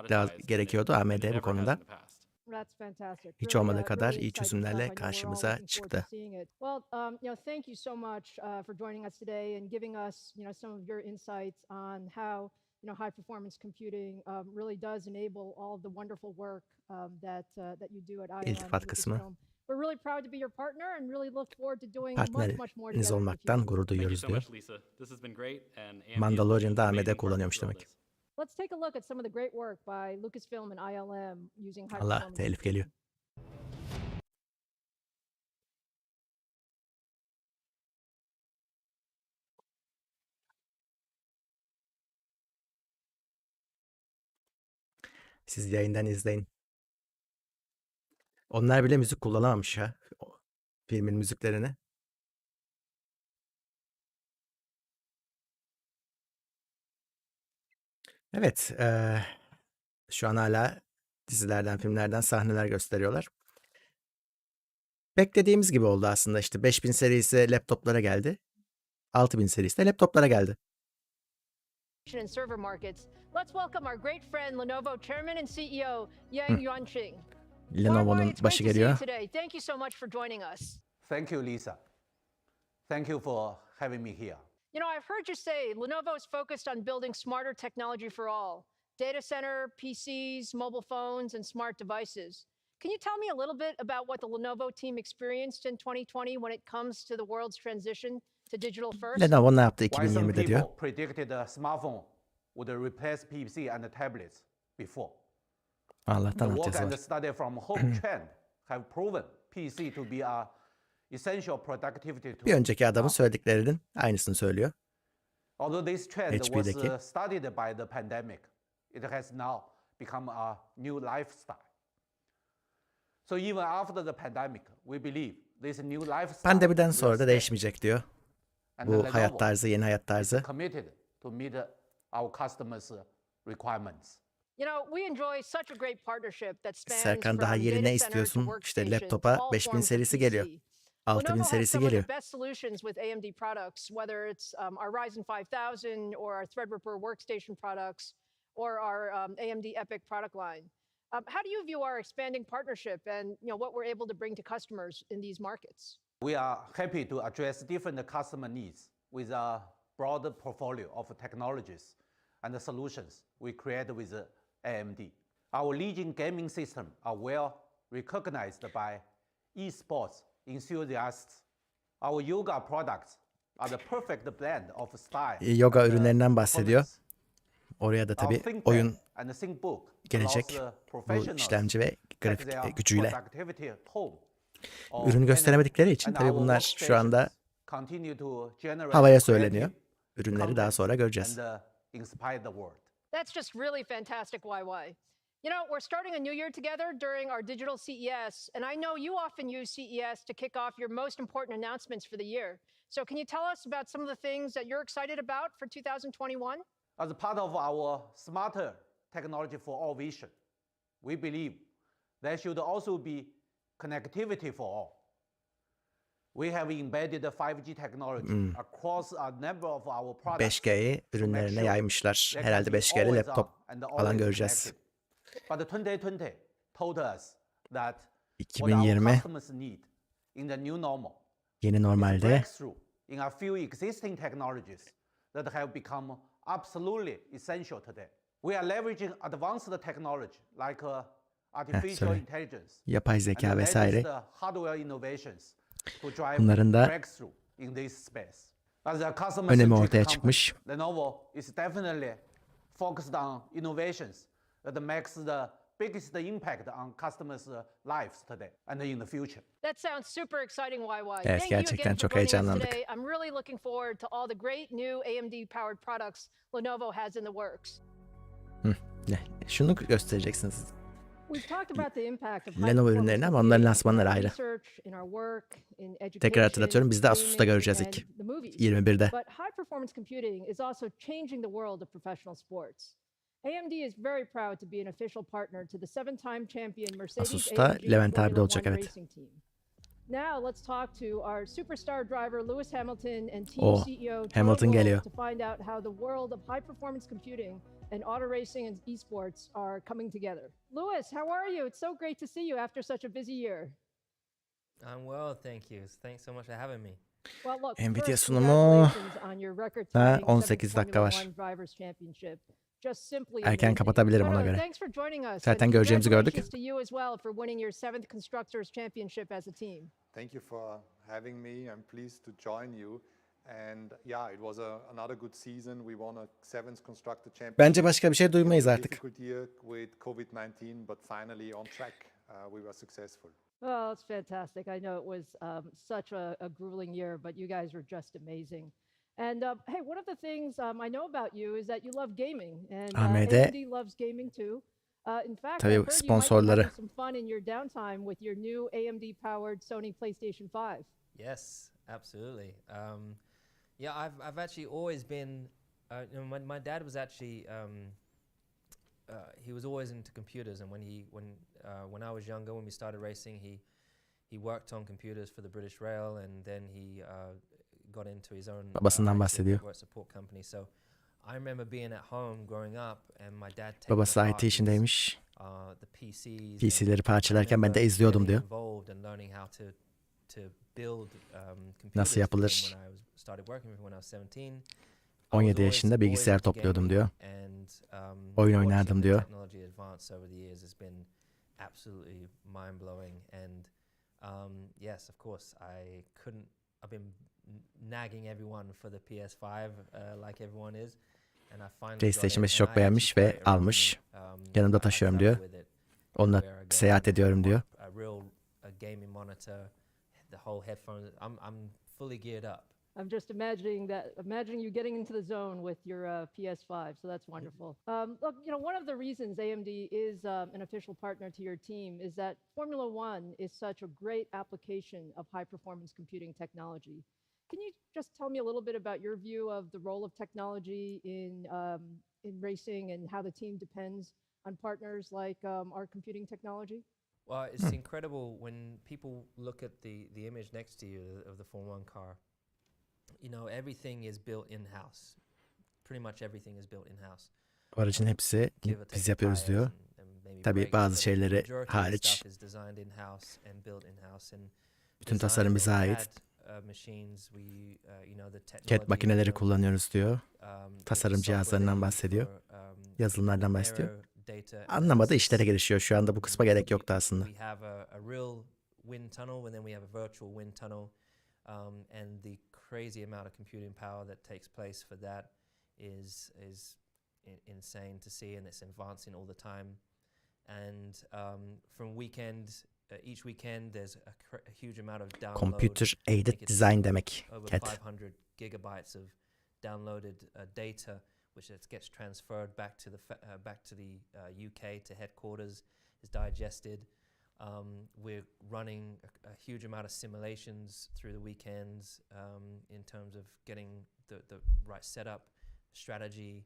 gerekiyordu AMD bu konuda. That's fantastic. Hiç Really, olmadığı kadar really iyi exciting stuff. çözümlerle I know we're all karşımıza looking forward to çıktı. seeing it. Well, thank you so much for joining us today and giving us, some of your insights on how, high performance computing really does enable all of the wonderful work that you do at ILM and İltifat kısmı. Lucasfilm. We're really proud to be your partner and really look forward to doing much more Partneriniz together in the olmaktan future. gurur Thank you duyuyoruz so diyor. much, Lisa. This has been great, and AMD is Mandalorian'da an AMD amazing kullanıyormuş partner to demek. build this. Let's take a look at some of the great work by Lucasfilm and ILM using high Allah, performance telif computing. geliyor. Siz yayından izleyin. Onlar bile müzik kullanamamış ha. Filmin müziklerini. Evet. Şu an hala dizilerden, filmlerden sahneler gösteriyorlar. Beklediğimiz gibi oldu aslında. İşte 5000 serisi laptoplara geldi. 6000 serisi de laptoplara geldi. And server markets. Let's welcome our great friend Lenovo Chairman and CEO Yang Yuanqing. Lenovo'nun It's great başı to see you geliyor. today. Thank you so much for joining us. Thank you, Lisa. Thank you for having me here. I've heard you say Lenovo is focused on building smarter technology for all. Data center, PCs, mobile phones, and smart devices. Can you tell me a little bit about what the Lenovo team experienced in 2020 when it comes to the world's transition to digital first? Lenovo ne yaptı Why some 2020'de diyor. people predicted the smartphone would replace PC and tablets before. Allah'tan The work altyazı and var. study from home trend have proven PC to be a essential productivity tool. Bir önceki adamın söylediklerinin aynısını söylüyor. Although this trend HP'deki. was studied by the pandemic, it has now become a new lifestyle. So even after the pandemic, we believe this new lifestyle Pandemiden will sonra da stay. değişmeyecek diyor. And Bu Lenovo hayat tarzı, yeni hayat is tarzı. committed to meet our customers' requirements. We enjoy such a great partnership that spans Serkan daha from yeni ne data center to istiyorsun? İşte workstation to laptopa all 5000 forms of serisi geliyor. PC. 6000 Lenovo has serisi some of geliyor. the best solutions with AMD products, whether it's our Ryzen 5000 or our Threadripper workstation products or our AMD EPYC product line. How do you view our expanding partnership and what we're able to bring to customers in these markets? We are happy to address different customer needs with a broad portfolio of technologies and solutions we create with AMD. Our leading gaming system are well recognized by esports enthusiasts. Our yoga products are the perfect blend of style. Yoga and ürünlerinden bahsediyor. performance. Oraya da Our tabii ThinkPad oyun and ThinkBook gelecek. allows Bu professionals işlemci ve take grafik their gücüyle. productivity home or Ürünü gösteremedikleri için and tabii our bunlar şu anda workstations continue to generate havaya creative söyleniyor. Ürünleri daha sonra göreceğiz. and inspire the world. That's just really fantastic, YY. We're starting a new year together during our digital CES, and I know you often use CES to kick off your most important announcements for the year. So can you tell us about some of the things that you're excited about for 2021? As part of our smarter technology for all vision, we believe there should also be connectivity for all. We have embedded 5G technology across a number of our products. 5G'yi ürünlerine yaymışlar. Herhalde 5G'li laptop falan göreceğiz. But 2020 told us that what our 2020 customers need in the new normal yeni is normalde breakthrough in a few existing technologies that have become absolutely essential today. We are leveraging advanced technology like artificial söyle. intelligence yapay and zeka the vesaire. latest hardware innovations to drive Bunların da breakthrough in this space. As a önemi customer-centric ortaya company, çıkmış. Lenovo is definitely focused on innovations that makes the biggest impact on customers' lives today and in the future. That sounds super exciting, YY. Evet, Thank gerçekten you again çok for joining us heyecanlandık. today. I'm really looking forward to all the great new AMD-powered products Lenovo has in the works. Şunu göstereceksiniz. We've talked about the impact of Lenovo ürünlerini ama onların lansmanları ayrı. Tekrar hatırlatıyorum, biz de Asus'ta göreceğiz ilk 21'de. But high performance computing is also changing the world of professional sports. AMD is very proud to be an official partner to the 7-time champion Mercedes Asus'ta AMG Levent abi de Formula olacak, 1 evet. racing team. Now let's talk to our superstar driver Lewis Hamilton and team Oh, CEO Hamilton Charles geliyor. to find out how the world of high performance computing and auto racing and esports are coming together. Louis, how are you? It's so great to see you after such a busy year. I'm well, thank you. Thanks so much for having me. Well, look, Nvidia first, sunumu congratulations on your ha, record-tying 18 dakika Formula var. One Drivers' Championship. Just simply Erken amazing. kapatabilirim No, ona no, göre. thanks for joining us. Zaten and göreceğimizi gördük. congratulations to you as well for winning your 7th Constructors' Championship as a team. Thank you for having me. I'm pleased to join you. And yeah, it was another good season. We won a 7th Constructor Championship. Bence başka bir şey duymayız artık. Difficult year with COVID-19, but finally on track. We were successful. Oh, it's fantastic. I know it was such a grueling year, but you guys were just amazing. And hey, one of the things I know about you is that you love gaming, and AMD AMD loves gaming too. In fact, I tabii heard you might be sponsorları. having some fun in your downtime with your new AMD-powered Sony PlayStation 5. Yes, absolutely. Yeah, I've actually always been. You know, my dad was actually. He was always into computers, and when I was younger, when we started racing, he worked on computers for the British Rail, and then he got into his own Babasından bahsediyor. network support company. So I remember being at home growing up, and my dad taking Babası apart IT işindeymiş. the PCs. PC'leri parçalarken ben de izliyordum diyor. Nasıl yapılır? 17 yaşında bilgisayar topluyordum diyor. Oyun oynardım diyor. Yes, of course, I've been nagging everyone for the PS5 like everyone is. PlayStation 5'i çok beğenmiş ve almış. Yanımda taşıyorum diyor. Onunla seyahat ediyorum diyor. I'm just imagining you getting into the zone with your PS5, so that's wonderful. Look, you know, one of the reasons AMD is an official partner to your team is that Formula One is such a great application of high-performance computing technology. Can you just tell me a little bit about your view of the role of technology in racing and how the team depends on partners like our computing technology? Well, it's incredible when people look at the image next to you of the Formula One car. You know, everything is built in-house. Pretty much everything is built in-house. Aracın hepsi biz yapıyoruz diyor. Tabii bazı şeyleri hariç. Bütün tasarım bize ait. CAD makineleri kullanıyoruz diyor. Tasarım cihazlarından bahsediyor. Yazılımlardan bahsediyor. Anlamadı işlere girişiyor. Şu anda bu kısma gerek yoktu aslında. And the crazy amount of computing power that takes place for that is insane to see, and it's advancing all the time. And from each weekend there's a huge amount of download. Computer aided design demek. Over CAD. 500 gigabytes of downloaded data, which gets transferred back to the UK to headquarters, is digested. We're running a huge amount of simulations through the weekends in terms of getting the right setup, strategy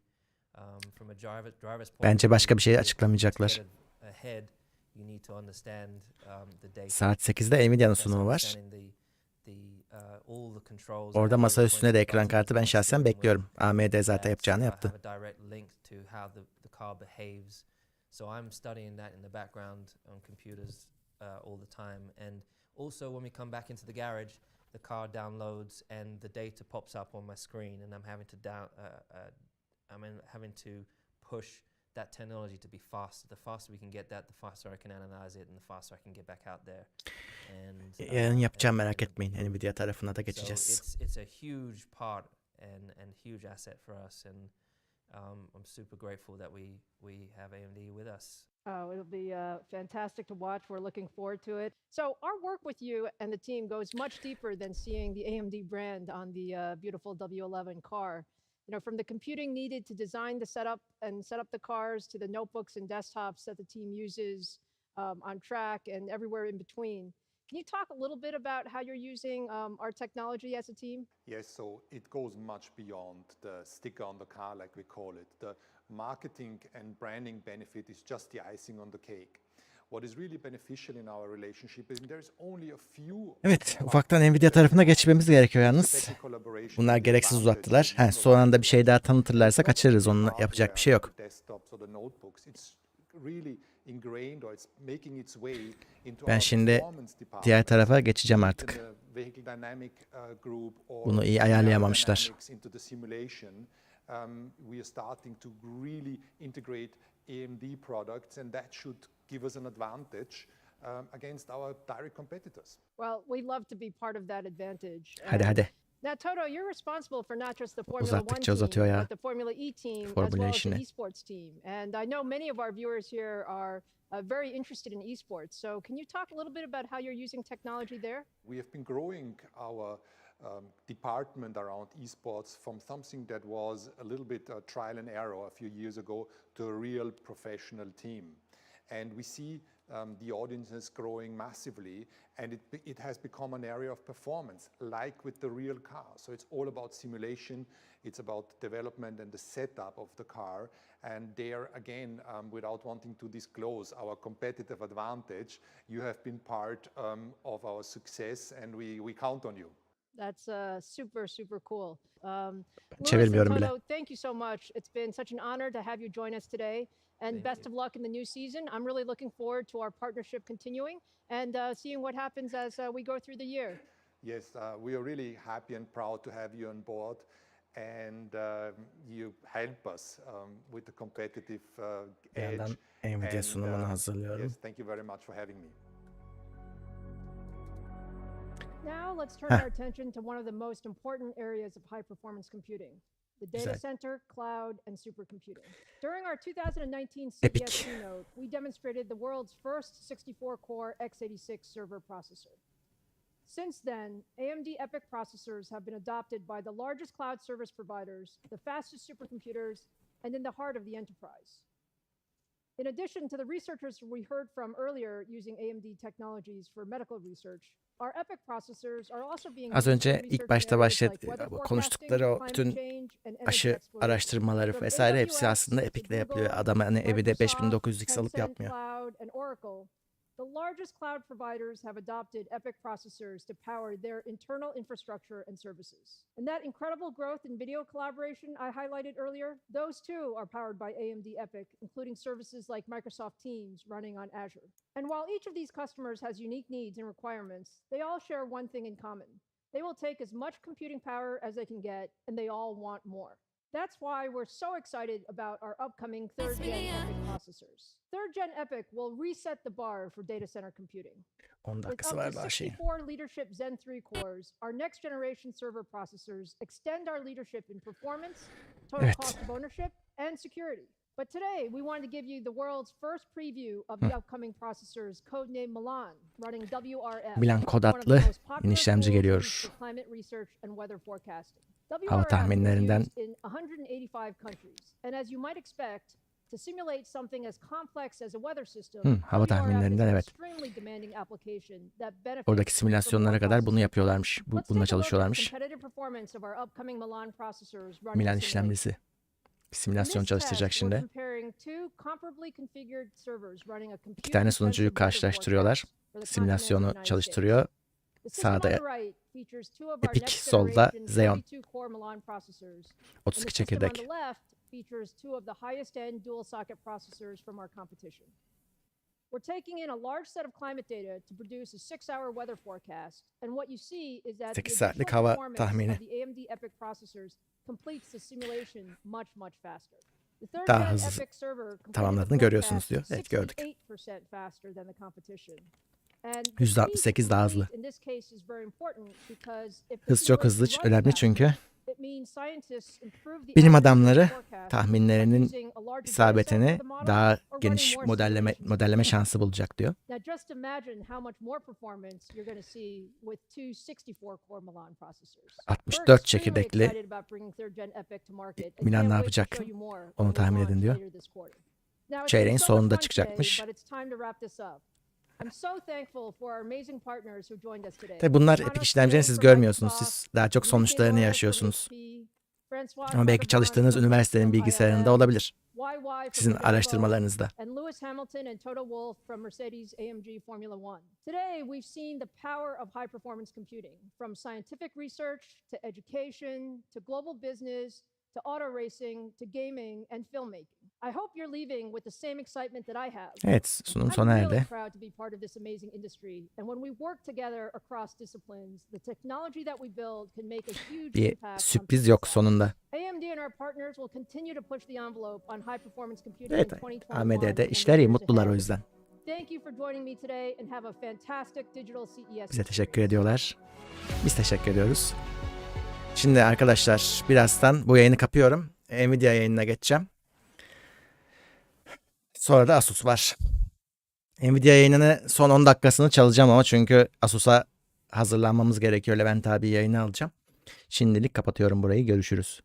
from a driver's point. Bence başka bir şey açıklamayacaklar. Ahead, you need to understand the data. Saat 8'de Nvidia'nın sunumu var. Orada masa üstüne de ekran kartı ben şahsen bekliyorum. AMD zaten yapacağını yaptı. So I'm studying that in the background on computers all the time. And also when we come back into the garage, the car downloads and the data pops up on my screen, and I'm having to push that technology to be faster. The faster we can get that, the faster I can analyze it, and the faster I can get back out there. And yarın yapacağım, merak etmeyin. Nvidia tarafına da geçeceğiz. So it's a huge part and huge asset for us, and I'm super grateful that we have AMD with us. Oh, it'll be fantastic to watch. We're looking forward to it. So our work with you and the team goes much deeper than seeing the AMD brand on the beautiful W11 car. You know, from the computing needed to design the setup and set up the cars to the notebooks and desktops that the team uses on track and everywhere in between. Can you talk a little bit about how you're using our technology as a team? Yes, so it goes much beyond the sticker on the car, like we call it. The marketing and branding benefit is just the icing on the cake. what is really beneficial in our relationship is there's only a few Evet, ufaktan Nvidia tarafına geçmemiz gerekiyor yalnız. Bunlar gereksiz uzattılar. Son anda bir şey daha tanıtırlarsa kaçırırız. Onunla yapacak bir şey yok. Ben şimdi diğer tarafa geçeceğim artık. Bunu iyi ayarlayamamışlar. We are starting to really integrate AMD products, and that should give us an advantage against our direct competitors. Well, we love to be part of that advantage. Hadi. Now, Toto, you're responsible for not just the Formula 1 Uzattıkça team, uzatıyor ya. but the Formula E team, as Formula well as the işini. esports team. And I know many of our viewers here are very interested in esports. So can you talk a little bit about how you're using technology there? We have been growing our department around esports from something that was a little bit trial and error a few years ago to a real professional team. And we see the audiences growing massively, and it has become an area of performance, like with the real car. So it's all about simulation, it's about development and the setup of the car. And there again, without wanting to disclose our competitive advantage, you have been part of our success, and we count on you. That's super, super cool. Çevirmiyorum bile. Toto, thank you so much. It's been such an honor to have you join us today. And best of luck in the new season. I'm really looking forward to our partnership continuing and seeing what happens as we go through the year. Yes, we are really happy and proud to have you on board. And you help us with the competitive edge. Nvidia sunumunu hazırlıyorum. Yes, thank you very much for having me. Now let's turn our attention to one of the most important areas of high-performance computing, the data center, cloud, and supercomputing. During our 2019 CES keynote, we demonstrated the world's first 64-core x86 server processor. Since then, AMD EPYC processors have been adopted by the largest cloud service providers, the fastest supercomputers, and in the heart of the enterprise. In addition to the researchers we heard from earlier using AMD technologies for medical research, our EPYC processors are also being Az used for önce research ilk in başta areas like weather konuştukları o forecasting, bütün climate change, and energy aşı exploration. araştırmaları From vesaire hepsi AWS aslında to Epic'le yapılıyor. Google, Adam hani evde Microsoft, 5900X alıp Tencent yapmıyor. Cloud, and Oracle, the largest cloud providers have adopted EPYC processors to power their internal infrastructure and services. And that incredible growth in video collaboration I highlighted earlier, those too are powered by AMD EPYC, including services like Microsoft Teams running on Azure. And while each of these customers has unique needs and requirements, they all share one thing in common. They will take as much computing power as they can get, and they all want more. That's why we're so excited about our upcoming 3rd Gen EPYC processors. 3rd Gen EPYC will reset the bar for data center computing. 10 With dakikası up var to daha şeyin. 64 leadership Zen 3 cores, our next generation server processors extend our leadership in performance, total cost of ownership, and security. But today, we wanted to give you the world's first preview of the upcoming processors, codenamed Milan, running WRF. Milan kod adlı yeni işlemci geliyor. Climate research and weather forecasting. Hava tahminlerinden in 185 countries. And as you might expect, to simulate something as complex as a weather system, hava tahminlerinden evet. extremely demanding application that benefits Oradaki simülasyonlara kadar bunu yapıyorlarmış. Bununla çalışıyorlarmış. Milan işlemcisi. Bir simülasyon çalıştıracak şimdi. 2 tane sunucuyu karşılaştırıyorlar. Simülasyonu çalıştırıyor. Sağda Epic, solda Xeon. 32 çekirdek. Features 2 of the highest-end dual-socket processors from our competition. We're taking in a large set of climate data to produce a 6-hour weather forecast, and what you see is that the 8 saatlik additional hava performance tahmini. of the AMD EPYC processors completes the simulation much faster. The 3rd Daha Gen hızlı EPYC server completed tamamladığını the görüyorsunuz forecast diyor. Evet, gördük. 68% faster than the competition. And the %68 daha hızlı. speed in this case is very important because if the Hız çok hızlı, simulation runs önemli faster, çünkü it means scientists improve the bilim accuracy of the adamları forecast tahminlerinin using a larger isabetini dataset for the model daha or running geniş more modelleme simulations. şansı bulacak diyor. Now just imagine how much more performance you're going to see with 2 64-core Milan processors. 64 We're extremely çekirdekli excited about bringing 3rd Gen EPYC to market and Milan can't ne wait to yapacak? show you more Onu when we tahmin launch edin diyor. later this quarter. Now, it's Çeyreğin been so much sonunda fun çıkacakmış. today, but it's time to wrap this up. I'm so thankful for our amazing partners who joined us today. Tabii bunlar Panos Epic işlemcilerini siz from görmüyorsunuz. Microsoft, Siz daha çok Enrique sonuçlarını Mora from yaşıyorsunuz. HP, François Ama belki Carbonat çalıştığınız from üniversitenin ILM, bilgisayarında olabilir. Sizin araştırmalarınızda. And Lewis Hamilton and Toto Wolff from Mercedes-AMG Formula One. Today, we've seen the power of high-performance computing, from scientific research to education to global business to auto racing to gaming and filmmaking. I hope you're leaving with the same excitement that I have. Evet, sunum sona I'm really erdi. proud to be part of this amazing industry, and when we work together across disciplines, the technology that we build can make a huge Bir impact on sürpriz yok sonunda. AMD and our partners will continue to push the envelope on high performance computing Evet, in 2021 AMD'de and işler the iyi, years mutlular o ahead. yüzden. Thank you for joining me today and have a fantastic digital CES. Bize teşekkür ediyorlar. Biz teşekkür ediyoruz. Şimdi arkadaşlar birazdan bu yayını kapıyorum. Nvidia yayınına geçeceğim. Sonra da Asus var. Nvidia yayınını son 10 dakikasını çalacağım ama çünkü Asus'a hazırlanmamız gerekiyor. Levent abi yayını alacağım. Şimdilik kapatıyorum burayı. Görüşürüz.